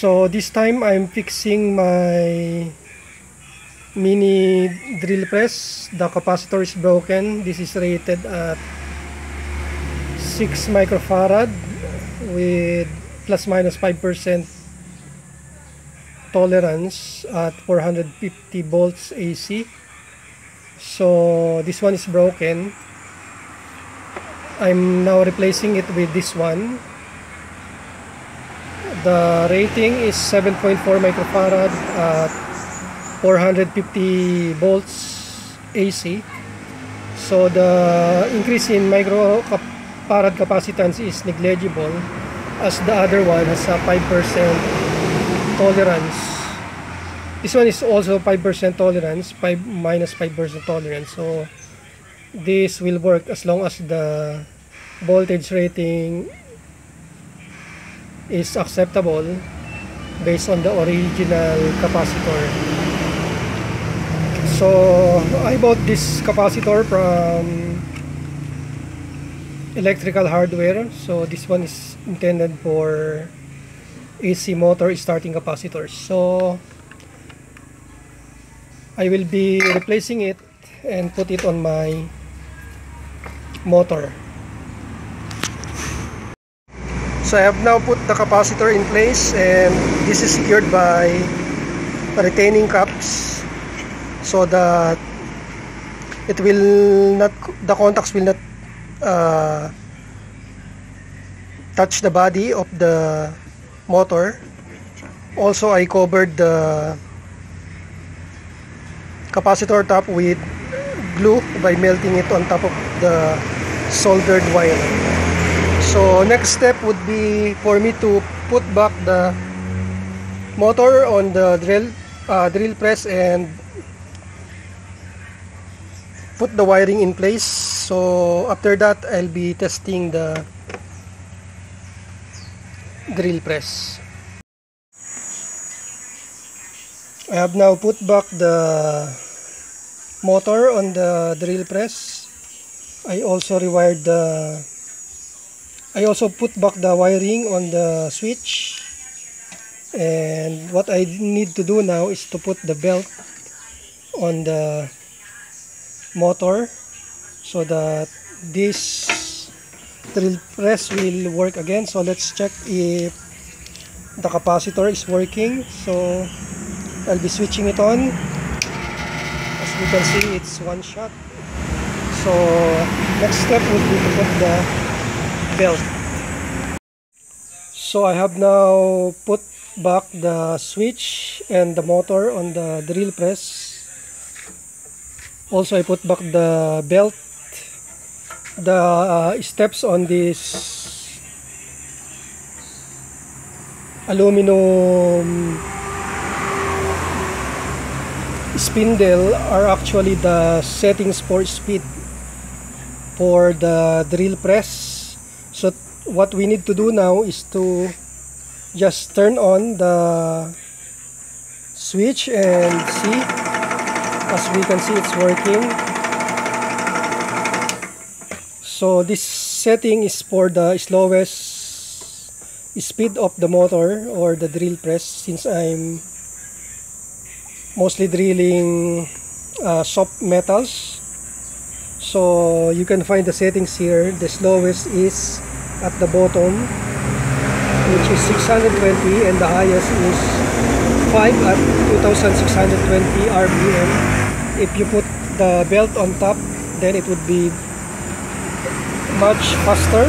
So this time I'm fixing my mini drill press. The capacitor is broken. This is rated at 6 microfarad with plus minus 5% tolerance at 450 volts AC. So this one is broken. I'm now replacing it with this one. The rating is 7.4 microfarad at 450 volts AC. So the increase in microfarad capacitance is negligible, as the other one has a 5% tolerance. This one is also 5% tolerance, minus 5% tolerance. So this will work as long as the voltage rating is acceptable based on the original capacitor. So I bought this capacitor from electrical hardware. So this one is intended for AC motor starting capacitors. So I will be replacing it and put it on my motor. So I have now put the capacitor in place, and this is secured by retaining caps so that it will not, the contacts will not touch the body of the motor. Also, I covered the capacitor top with glue by melting it on top of the soldered wire. So next step would be for me to put back the motor on the drill press and put the wiring in place. So after that, I'll be testing the drill press. I have now put back the motor on the drill press. I also put back the wiring on the switch, and what I need to do now is to put the belt on the motor so that this drill press will work again. So let's check if the capacitor is working. So I'll be switching it on. As you can see, it's one shot. So next step would be to put the belt. So I have now put back the switch and the motor on the drill press. Also, I put back the belt. The steps on this aluminum spindle are actually the settings for speed for the drill press. So what we need to do now is to just turn on the switch and see. As we can see, it's working. So this setting is for the slowest speed of the motor or the drill press, since I'm mostly drilling soft metals. So you can find the settings here. The slowest is at the bottom, which is 620, and the highest is 5 at 2620 RPM. If you put the belt on top, then it would be much faster.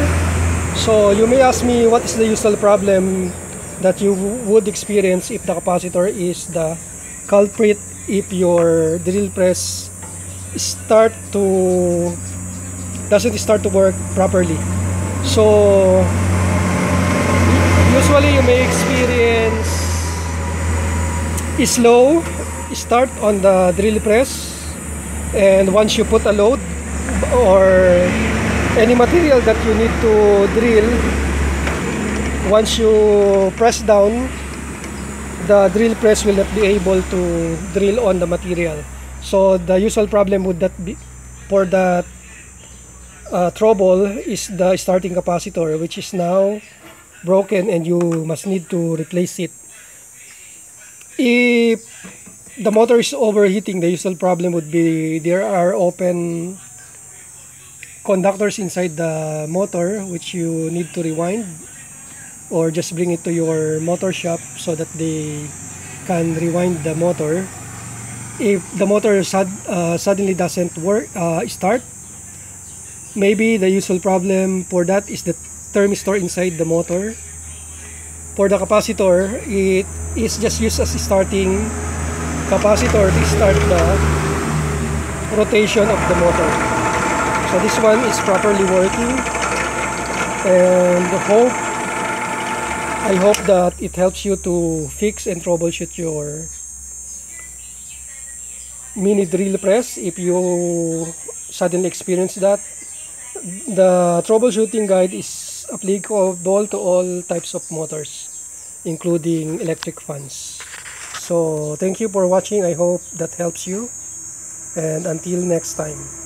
So you may ask me, what is the usual problem that you would experience if the capacitor is the culprit, if your drill press doesn't start to work properly? So usually you may experience a slow start on the drill press, and once you put a load or any material that you need to drill, once you press down, the drill press will not be able to drill on the material. So the usual problem would that be for that trouble is the starting capacitor, which is now broken and you must need to replace it. If the motor is overheating, the usual problem would be there are open conductors inside the motor which you need to rewind or just bring it to your motor shop so that they can rewind the motor. If the motor suddenly doesn't work, start, maybe the usual problem for that is the thermistor inside the motor. For the capacitor, it is just used as a starting capacitor to start the rotation of the motor. So this one is properly working, and I hope that it helps you to fix and troubleshoot your mini drill press if you suddenly experience that. The troubleshooting guide is applicable to all types of motors, including electric fans. So thank you for watching. I hope that helps you, and until next time.